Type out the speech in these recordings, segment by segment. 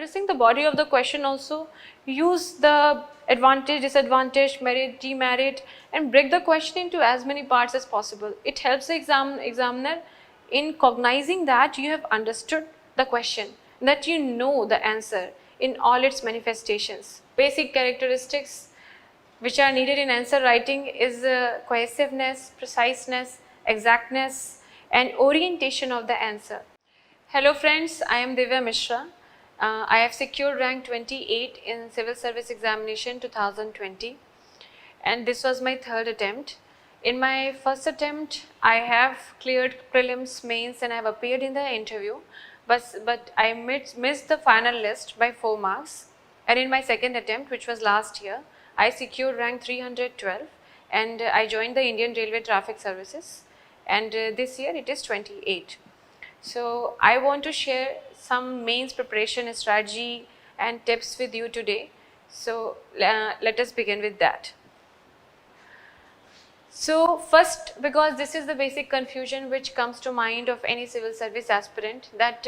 addressing the body of the question also, use the advantage, disadvantage, merit, demerit, and break the question into as many parts as possible. It helps the examiner in cognizing that you have understood the question, that you know the answer in all its manifestations. Basic characteristics which are needed in answer writing is cohesiveness, preciseness, exactness, and orientation of the answer. Hello friends, I am Divya Mishra. I have secured rank 28 in Civil Service Examination 2020, and this was my third attempt. In my first attempt, I have cleared prelims, mains, and I have appeared in the interview, but I missed the final list by 4 marks. And in my second attempt, which was last year, I secured rank 312 and I joined the Indian Railway Traffic Services, and this year it is 28. So I want to share some mains preparation strategy and tips with you today. So let us begin with that. So first, because this is the basic confusion which comes to mind of any civil service aspirant, that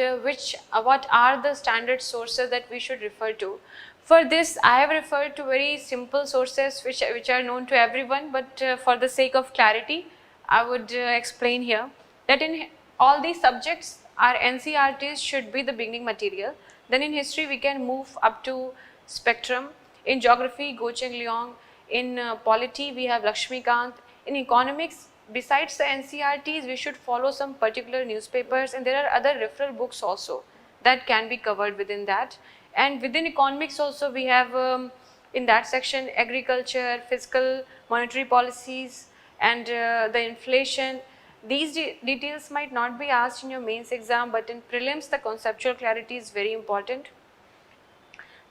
what are the standard sources that we should refer to. For this, I have referred to very simple sources which are known to everyone, but for the sake of clarity, I would explain here that in all these subjects, our NCERTs should be the beginning material. Then in history, we can move up to spectrum. In geography, Goh Cheng Liang. In polity, we have Lakshmikant. In economics, besides the NCERTs, we should follow some particular newspapers, and there are other referral books also that can be covered within that. And within economics also, we have in that section agriculture, fiscal, monetary policies, and the inflation. These details might not be asked in your mains exam, but in prelims, the conceptual clarity is very important.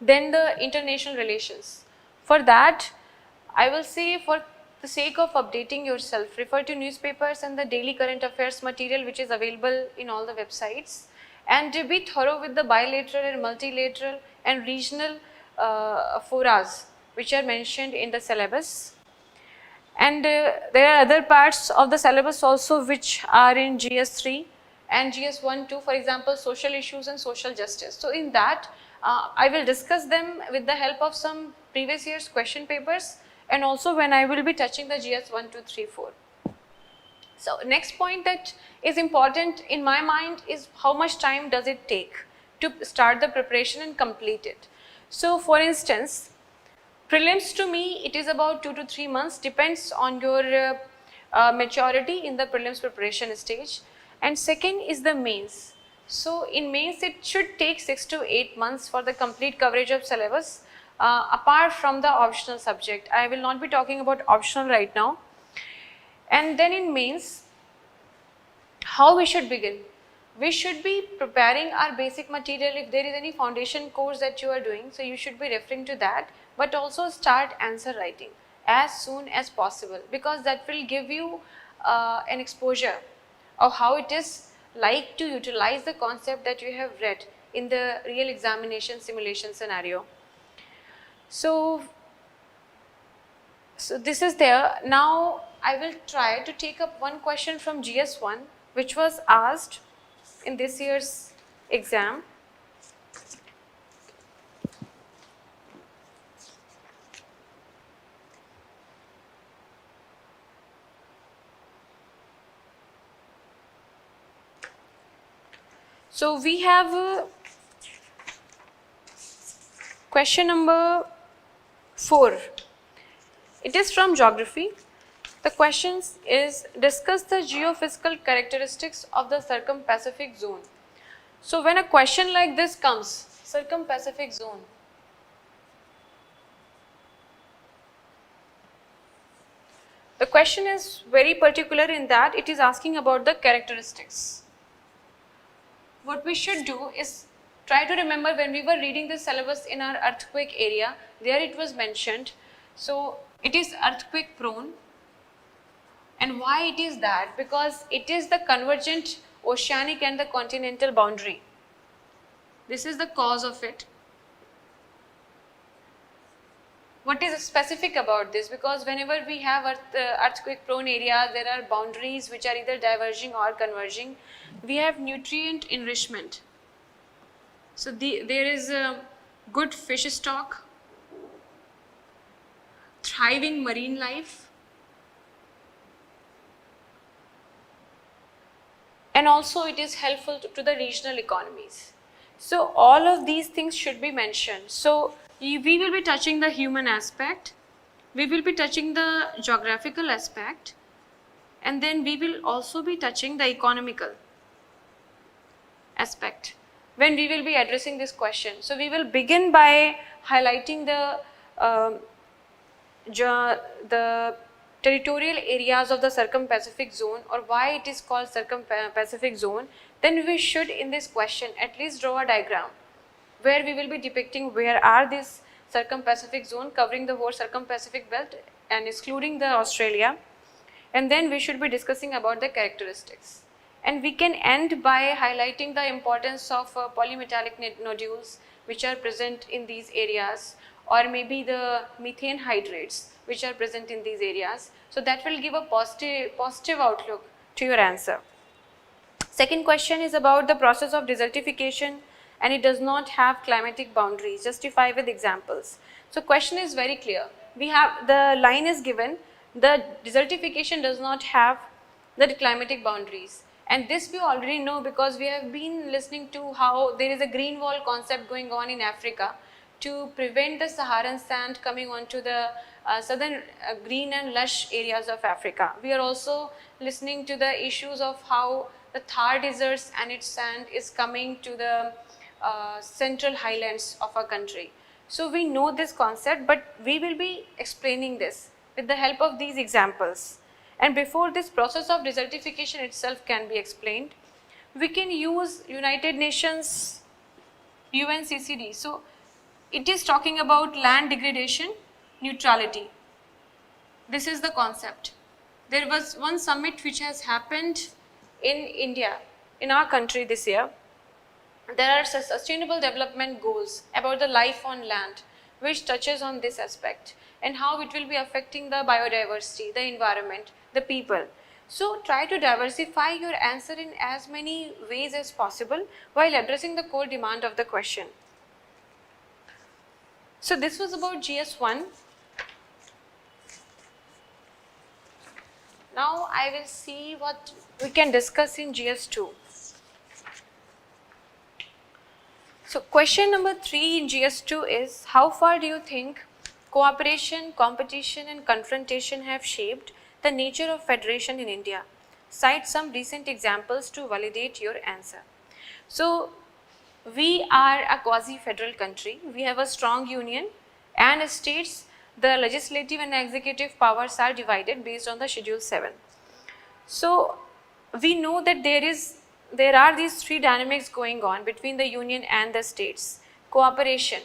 Then the international relations. For that, I will say, for the sake of updating yourself, refer to newspapers and the daily current affairs material which is available in all the websites, and be thorough with the bilateral and multilateral and regional forums which are mentioned in the syllabus. And there are other parts of the syllabus also which are in GS3 and GS1-2, for example, social issues and social justice. So in that, I will discuss them with the help of some previous year's question papers, and also when I will be touching the GS1, 2, 3, 4. So next point that is important in my mind is how much time does it take to start the preparation and complete it. So for instance, prelims to me, it is about 2 to 3 months, depends on your maturity in the prelims preparation stage. And second is the mains. So in mains, it should take 6 to 8 months for the complete coverage of syllabus. Apart from the optional subject. I will not be talking about optional right now. And then in mains, how we should begin? We should be preparing our basic material. If there is any foundation course that you are doing, so you should be referring to that, but also start answer writing as soon as possible, because that will give you an exposure of how it is like to utilize the concept that you have read in the real examination simulation scenario. So this is there. Now I will try to take up one question from GS1 which was asked in this year's exam. So we have question number 4. It is from geography. The question is, discuss the geophysical characteristics of the Circum-Pacific zone. So when a question like this comes, Circum-Pacific zone, the question is very particular in that it is asking about the characteristics. What we should do is try to remember when we were reading the syllabus in our earthquake area, there it was mentioned. So it is earthquake prone. And why it is that? Because it is the convergent oceanic and the continental boundary. This is the cause of it. What is specific about this? Because whenever we have earthquake prone areas, there are boundaries which are either diverging or converging. We have nutrient enrichment. So there is a good fish stock, thriving marine life, and also it is helpful to the regional economies. So all of these things should be mentioned. So we will be touching the human aspect, we will be touching the geographical aspect, and then we will also be touching the economical aspect when we will be addressing this question. So we will begin by highlighting um, the territorial areas of the Circum-Pacific zone, or why it is called Circum-Pacific zone. Then we should in this question at least draw a diagram where we will be depicting where are this Circum-Pacific zone covering the whole Circum-Pacific belt and excluding the Australia, and then we should be discussing about the characteristics. And we can end by highlighting the importance of polymetallic nodules which are present in these areas, or maybe the methane hydrates which are present in these areas. So that will give a positive outlook to your answer. Second question is about the process of desertification, and it does not have climatic boundaries. Justify with examples. So question is very clear. We have, the line is given, the desertification does not have the climatic boundaries. And this we already know because we have been listening to how there is a green wall concept going on in Africa to prevent the Saharan sand coming onto the southern green and lush areas of Africa. We are also listening to the issues of how the Thar deserts and its sand is coming to the central highlands of our country. So we know this concept, but we will be explaining this with the help of these examples. And before this process of desertification itself can be explained, we can use United Nations UNCCD. So it is talking about land degradation neutrality. This is the concept. There was one summit which has happened in India, in our country this year. There are sustainable development goals about the life on land, which touches on this aspect and how it will be affecting the biodiversity, the environment, the people. So try to diversify your answer in as many ways as possible while addressing the core demand of the question. So this was about GS1. Now I will see what we can discuss in GS2. So question number 3 in GS2 is, how far do you think cooperation, competition and confrontation have shaped the nature of federation in India? Cite some recent examples to validate your answer. So we are a quasi-federal country. We have a strong union, and states, the legislative and executive powers are divided based on the Schedule 7. So we know that there are these three dynamics going on between the union and the states. Cooperation.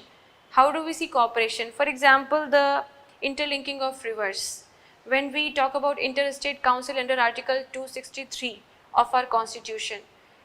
How do we see cooperation? For example, the interlinking of rivers. When we talk about interstate council under Article 263 of our constitution,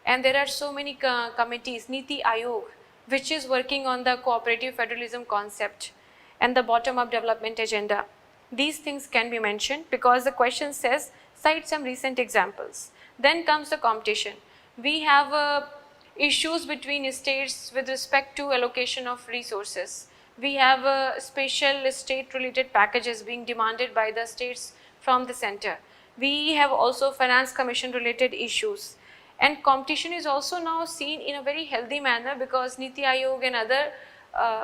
and there are so many committees, Niti Aayog, which is working on the cooperative federalism concept and the bottom-up development agenda. These things can be mentioned because the question says, cite some recent examples. Then comes the competition. We have issues between states with respect to allocation of resources. We have special state-related packages being demanded by the states from the center. We have also finance commission related issues. And competition is also now seen in a very healthy manner because Niti Aayog and other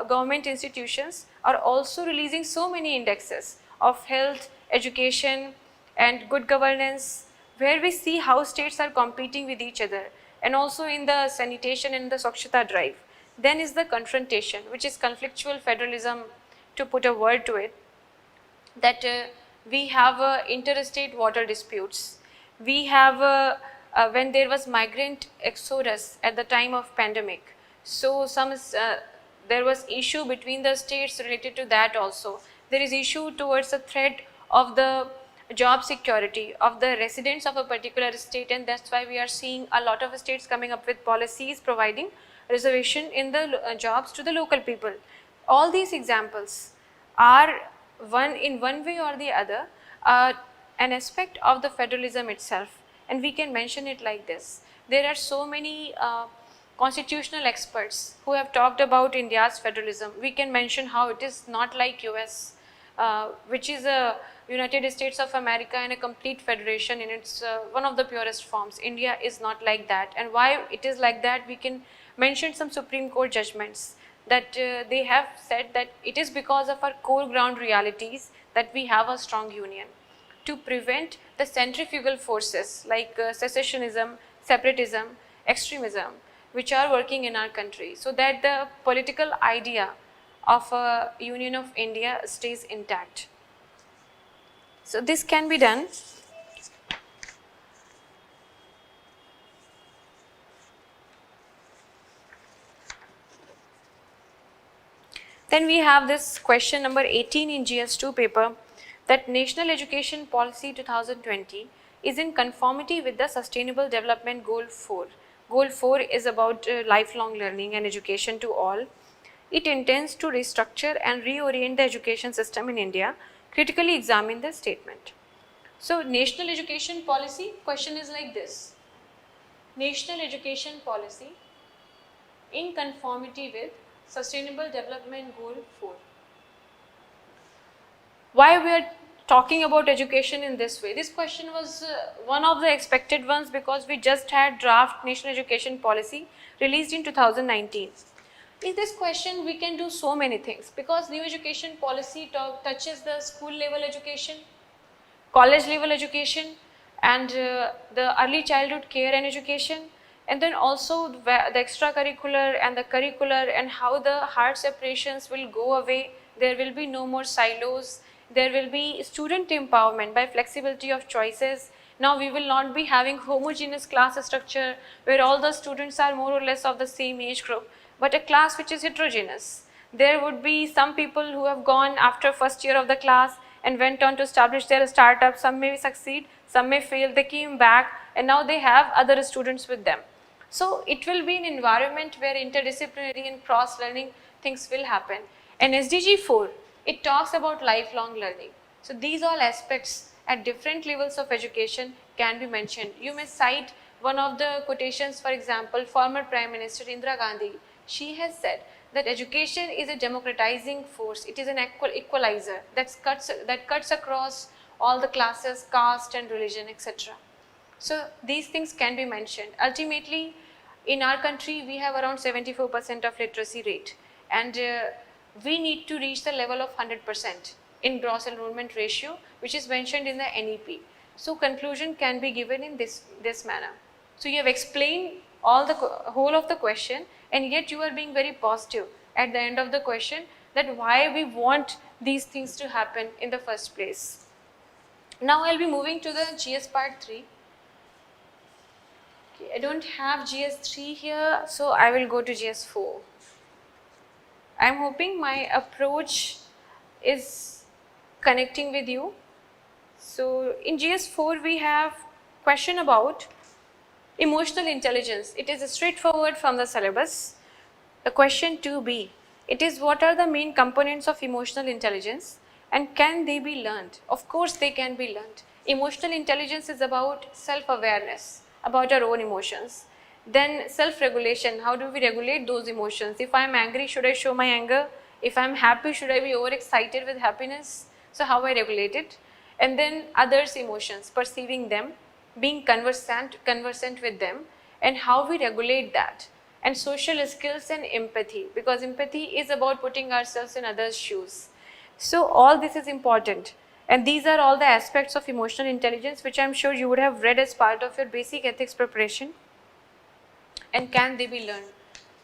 government institutions are also releasing so many indexes of health, education and good governance, where we see how states are competing with each other, and also in the sanitation and the Swachhata drive. Then is the confrontation, which is conflictual federalism, to put a word to it, that we have interstate water disputes. We have when there was migrant exodus at the time of pandemic, so there was issue between the states related to that also. There is issue towards the threat of the job security of the residents of a particular state, and that's why we are seeing a lot of states coming up with policies providing reservation in the jobs to the local people. All these examples are in one way or the other an aspect of the federalism itself, and we can mention it like this. There are so many constitutional experts who have talked about India's federalism. We can mention how it is not like US, which is a United States of America and a complete federation in its one of the purest forms. India is not like that, and why it is like that, we can mention some Supreme Court judgments that they have said that it is because of our core ground realities that we have a strong union to prevent the centrifugal forces like secessionism, separatism, extremism, which are working in our country, so that the political idea of a Union of India stays intact. So this can be done. Then we have this question number 18 in GS2 paper, that National Education Policy 2020 is in conformity with the Sustainable Development Goal 4. Goal 4 is about lifelong learning and education to all. It intends to restructure and reorient the education system in India. Critically examine the statement. So, National Education Policy, question is like this. National Education Policy in conformity with Sustainable Development Goal 4. Why we are talking about education in this way? This question was one of the expected ones because we just had draft National Education Policy released in 2019. In this question, we can do so many things because new education policy touches the school level education, college level education, and the early childhood care and education, and then also the extracurricular and the curricular, and how the hard separations will go away. There will be no more silos. There will be student empowerment by flexibility of choices. Now we will not be having homogeneous class structure where all the students are more or less of the same age group, but a class which is heterogeneous. There would be some people who have gone after first year of the class and went on to establish their startup. Some may succeed, some may fail. They came back and now they have other students with them. So it will be an environment where interdisciplinary and cross learning things will happen. And SDG 4, it talks about lifelong learning. So these all aspects at different levels of education can be mentioned. You may cite one of the quotations, for example, former Prime Minister Indira Gandhi. She has said that education is a democratizing force. It is an equalizer that cuts across all the classes, caste and religion, etc. So these things can be mentioned. Ultimately, in our country, we have around 74% of literacy rate, and we need to reach the level of 100% in gross enrollment ratio, which is mentioned in the NEP. So conclusion can be given in this manner. So you have explained all the whole of the question, and yet you are being very positive at the end of the question that why we want these things to happen in the first place. Now I'll be moving to the GS part 3. Okay, I don't have GS3 here, so I will go to GS4. I am hoping my approach is connecting with you. So in GS4 we have question about emotional intelligence. It is straightforward from the syllabus. The question 2b, it is what are the main components of emotional intelligence and can they be learned? Of course they can be learned. Emotional intelligence is about self-awareness, about our own emotions. Then self-regulation, how do we regulate those emotions? If I am angry, should I show my anger? If I am happy, should I be overexcited with happiness? So how I regulate it? And then others' emotions, perceiving them, being conversant with them, and how we regulate that. And social skills and empathy, because empathy is about putting ourselves in others' shoes. So all this is important. And these are all the aspects of emotional intelligence which I am sure you would have read as part of your basic ethics preparation. And can they be learned?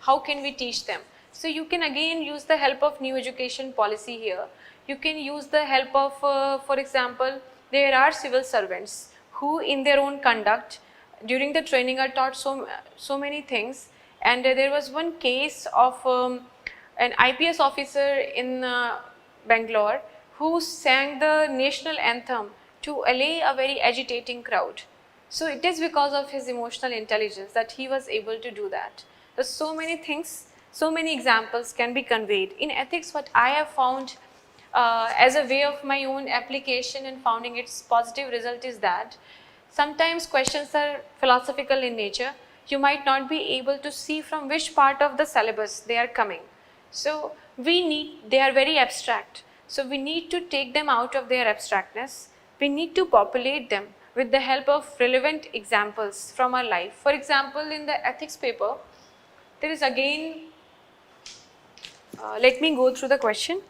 How can we teach them? So you can again use the help of new education policy here. You can use the help of, for example, there are civil servants who in their own conduct during the training are taught so many things. And there was one case of an IPS officer in Bangalore who sang the national anthem to allay a very agitating crowd. So it is because of his emotional intelligence that he was able to do that. There's so many things, so many examples can be conveyed. In ethics, what I have found as a way of my own application and finding its positive result is that sometimes questions are philosophical in nature. you might not be able to see from which part of the syllabus they are coming. So they are very abstract. So we need to take them out of their abstractness. We need to populate them with the help of relevant examples from our life. For example, in the ethics paper, there is again, let me go through the question.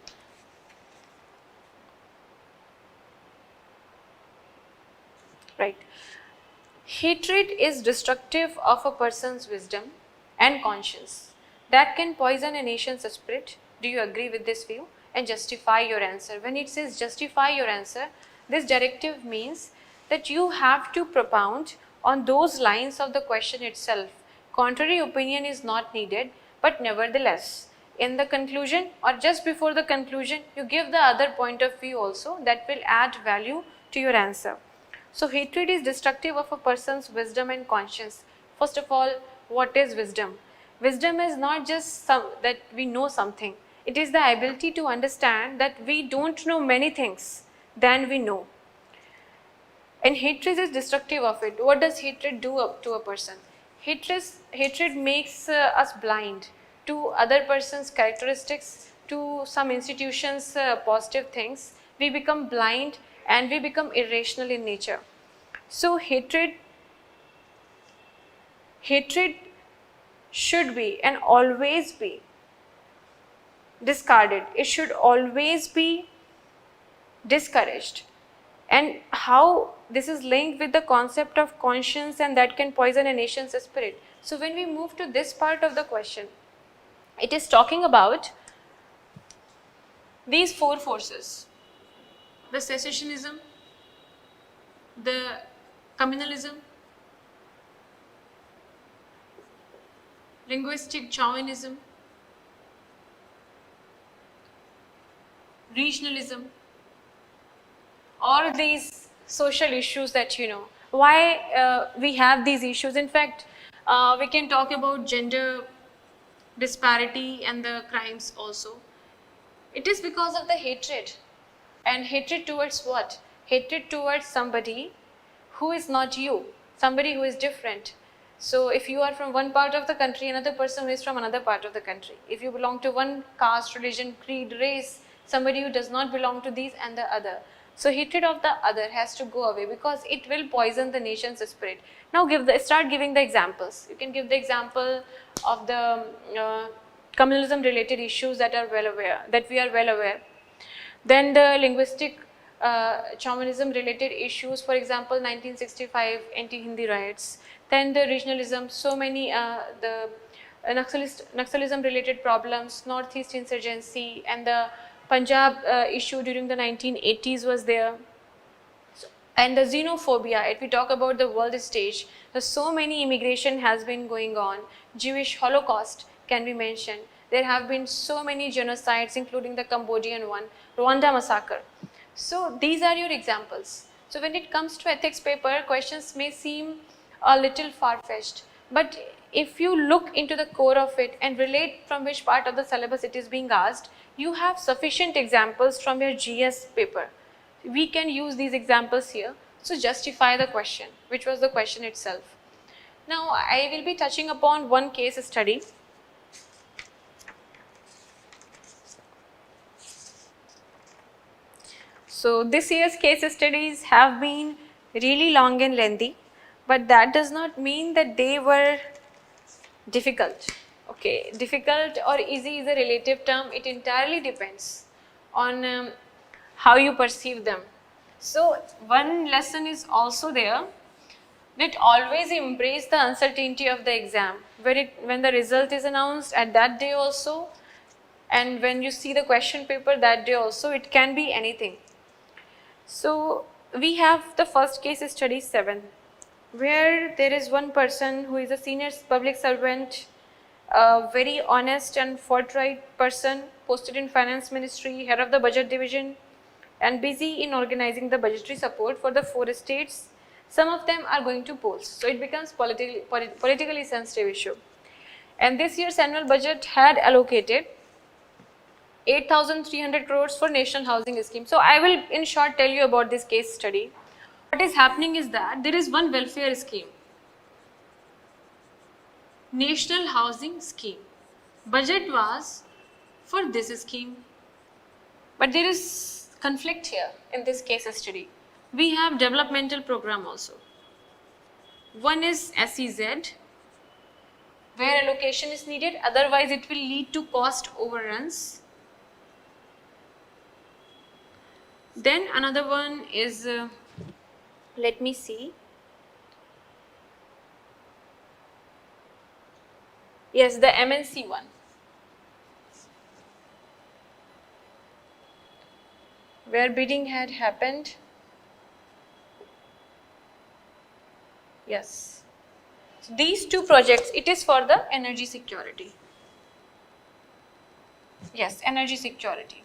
Right. Hatred is destructive of a person's wisdom and conscience that can poison a nation's spirit. Do you agree with this view? And justify your answer. When it says justify your answer, this directive means that you have to propound on those lines of the question itself. Contrary opinion is not needed, but nevertheless, in the conclusion or just before the conclusion, you give the other point of view also that will add value to your answer. So hatred is destructive of a person's wisdom and conscience. First of all, what is wisdom? Wisdom is not just that we know something. It is the ability to understand that we don't know many things than we know. And hatred is destructive of it. What does hatred do to a person? Hatred makes us blind to other person's characteristics, to some institutions' positive things. We become blind and we become irrational in nature. So hatred should be and always be discarded. It should always be discouraged. And how this is linked with the concept of conscience and that can poison a nation's spirit. So when we move to this part of the question, it is talking about these four forces: the secessionism, the communalism, linguistic chauvinism, regionalism, all these social issues that you know. Why we have these issues? In fact, we can talk about gender disparity and the crimes also. It is because of the hatred. And hatred towards what? Hatred towards somebody who is not you, somebody who is different. So if you are from one part of the country, another person who is from another part of the country. If you belong to one caste, religion, creed, race, somebody who does not belong to these and the other. So hatred of the other has to go away because it will poison the nation's spirit. Now start giving the examples. You can give the example of the communalism related issues that we are well aware. Then the linguistic chauvinism related issues, for example 1965 anti-Hindi riots. Then the regionalism, so many the Naxalism related problems, Northeast insurgency, and the Punjab issue during the 1980s was there. And the xenophobia, if we talk about the world stage, so many immigration has been going on. Jewish Holocaust can be mentioned. There have been so many genocides, including the Cambodian one, Rwanda massacre. So these are your examples. So when it comes to ethics paper, questions may seem a little far-fetched, but if you look into the core of it and relate from which part of the syllabus it is being asked, you have sufficient examples from your GS paper. We can use these examples here to justify the question, which was the question itself. Now, I will be touching upon one case study. So, this year's case studies have been really long and lengthy, but that does not mean that they were difficult. Okay, difficult or easy is a relative term. It entirely depends on how you perceive them. So one lesson is also there, that always embrace the uncertainty of the exam. When the result is announced at that day also, and when you see the question paper that day also, it can be anything. So we have the first case study 7, where there is one person who is a senior public servant, a very honest and forthright person, posted in finance ministry, head of the budget division, and busy in organizing the budgetary support for the 4 states. Some of them are going to polls, so it becomes politically sensitive issue. And this year's annual budget had allocated 8,300 crores for national housing scheme. So I will in short tell you about this case study. What is happening is that there is one welfare scheme. National Housing Scheme. Budget was for this scheme. But there is conflict here in this case study. We have developmental program also. One is SEZ, where allocation is needed, otherwise it will lead to cost overruns. Then another one is, let me see. Yes, the MNC one. Where bidding had happened. Yes. So these two projects, it is for the energy security. Yes, energy security.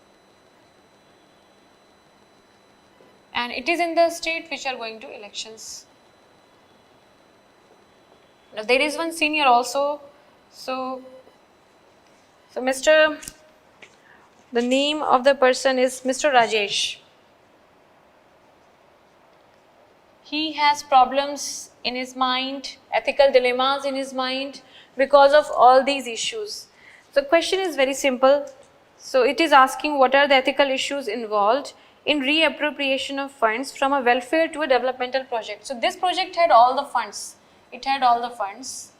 And it is in the state which are going to elections. Now there is one senior also. So the name of the person is Mr. Rajesh. He has problems in his mind, ethical dilemmas in his mind because of all these issues. The question is very simple. So it is asking what are the ethical issues involved in reappropriation of funds from a welfare to a developmental project. So this project had all the funds. It had all the funds.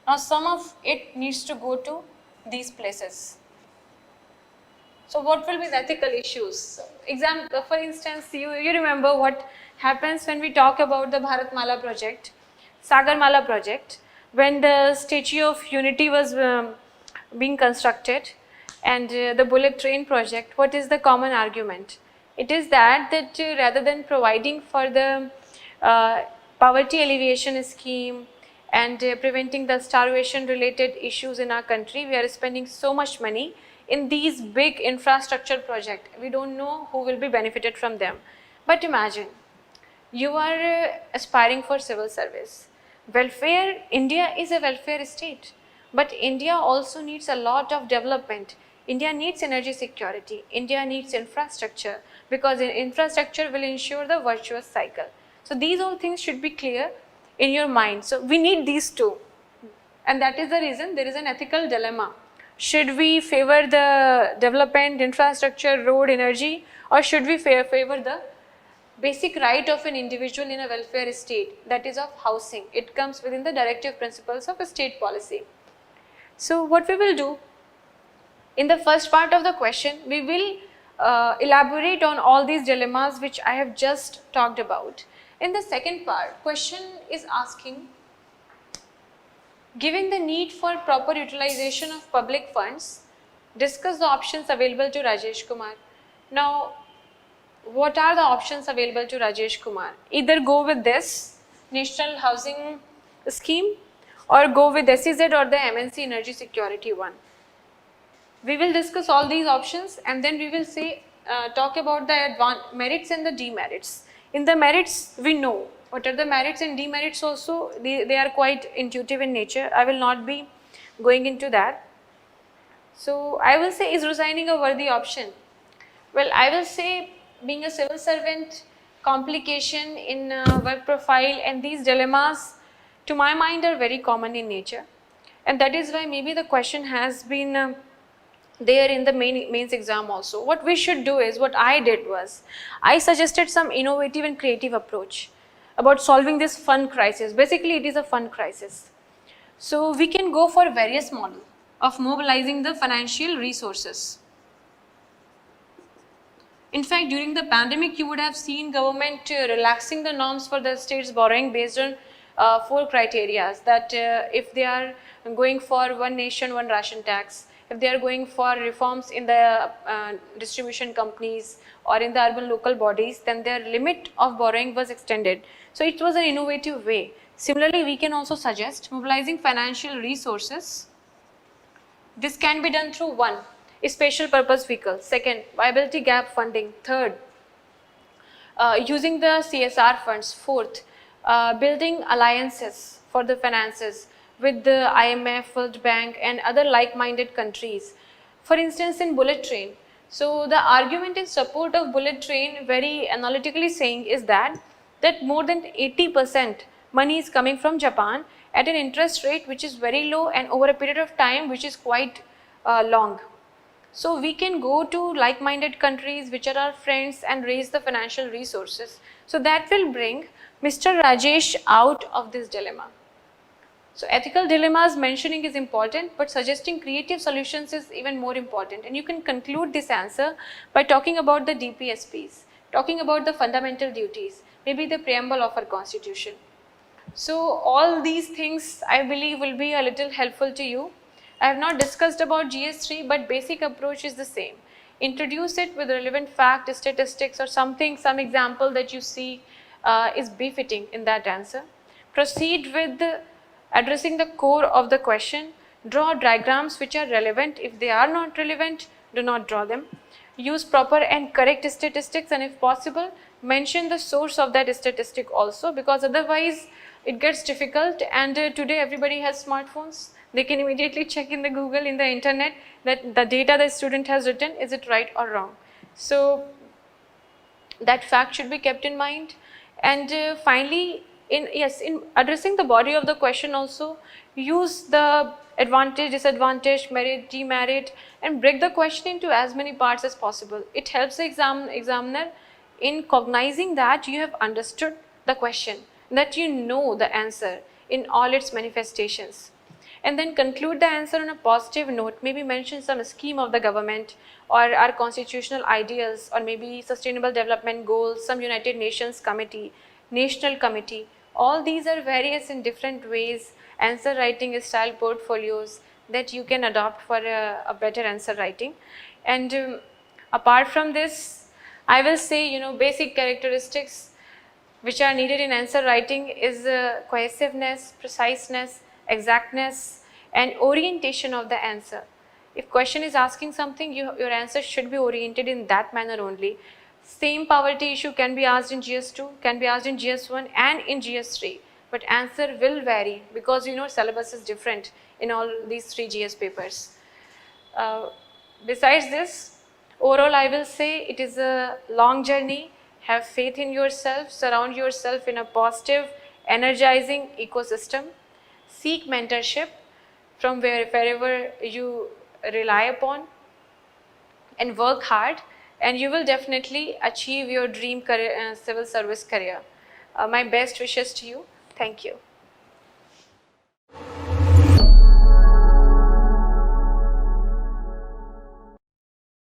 Now some of it needs to go to these places. So what will be the ethical issues? For instance, you remember what happens when we talk about the Bharatmala project, Sagarmala project, when the Statue of Unity was being constructed, and the bullet train project. What is the common argument? It is that rather than providing for the poverty alleviation scheme and preventing the starvation related issues in our country, we are spending so much money in these big infrastructure projects. We don't know who will be benefited from them. But imagine, you are aspiring for civil service. Welfare, India is a welfare state, but India also needs a lot of development. India needs energy security. India needs infrastructure, because infrastructure will ensure the virtuous cycle. So these all things should be clear in your mind. So we need these two. And that is the reason there is an ethical dilemma. Should we favor the development, infrastructure, road, energy, or should we favor the basic right of an individual in a welfare state, that is of housing? It comes within the directive principles of a state policy. So what we will do, in the first part of the question, we will elaborate on all these dilemmas which I have just talked about. In the second part, question is asking, given the need for proper utilization of public funds, discuss the options available to Rajesh Kumar. Now, what are the options available to Rajesh Kumar? Either go with this National Housing Scheme or go with SEZ or the MNC Energy Security one. We will discuss all these options and then we will talk about the merits and the demerits. In the merits, we know what are the merits, and demerits also, they are quite intuitive in nature. I will not be going into that. So I will say, is resigning a worthy option? Well, I will say, being a civil servant, complication in work profile and these dilemmas, to my mind, are very common in nature. And that is why maybe the question has been there in the mains exam also. What we should do is, what I did was, I suggested some innovative and creative approach about solving this fund crisis. Basically, it is a fund crisis. So we can go for various models of mobilizing the financial resources. In fact, during the pandemic, you would have seen government relaxing the norms for the states borrowing based on 4 criteria. That if they are going for one nation, one ration tax, if they are going for reforms in the distribution companies or in the urban local bodies, then their limit of borrowing was extended. So it was an innovative way. Similarly, we can also suggest mobilizing financial resources. This can be done through 1, special purpose vehicle. 2nd, viability gap funding. 3rd, using the CSR funds. 4th, building alliances for the finances with the IMF, World Bank and other like-minded countries. For instance, in bullet train. So the argument in support of bullet train, very analytically saying, is that more than 80% money is coming from Japan at an interest rate which is very low and over a period of time which is quite long. So we can go to like-minded countries which are our friends and raise the financial resources. So that will bring Mr. Rajesh out of this dilemma. So ethical dilemmas mentioning is important, but suggesting creative solutions is even more important. And you can conclude this answer by talking about the DPSPs, talking about the fundamental duties, maybe the preamble of our constitution. So all these things I believe will be a little helpful to you. I have not discussed about GS3, but basic approach is the same. Introduce it with relevant fact, statistics or something, some example that you see is befitting in that answer. Proceed with addressing the core of the question. Draw diagrams which are relevant. If they are not relevant, do not draw them. Use proper and correct statistics, and if possible, mention the source of that statistic also, because otherwise it gets difficult. And today everybody has smartphones. They can immediately check in the Google, in the internet, that the data the student has written, is it right or wrong. So that fact should be kept in mind. And finally, in addressing the body of the question also, use the advantage, disadvantage, merit, demerit, and break the question into as many parts as possible. It helps the examiner in cognizing that you have understood the question, that you know the answer in all its manifestations. And then conclude the answer on a positive note, maybe mention some scheme of the government or our constitutional ideals, or maybe sustainable development goals, some United Nations committee, national committee. All these are various in different ways answer writing style portfolios that you can adopt for a better answer writing. And apart from this, I will say, basic characteristics which are needed in answer writing is cohesiveness, preciseness, exactness, and orientation of the answer. If question is asking something, your answer should be oriented in that manner only. Same poverty issue can be asked in GS2, can be asked in GS1 and in GS3, but answer will vary because syllabus is different in all these 3 GS papers. Besides this, overall I will say it is a long journey. Have faith in yourself, surround yourself in a positive, energizing ecosystem. Seek mentorship from wherever you rely upon, and work hard, and you will definitely achieve your dream career, civil service career. My best wishes to you. Thank you.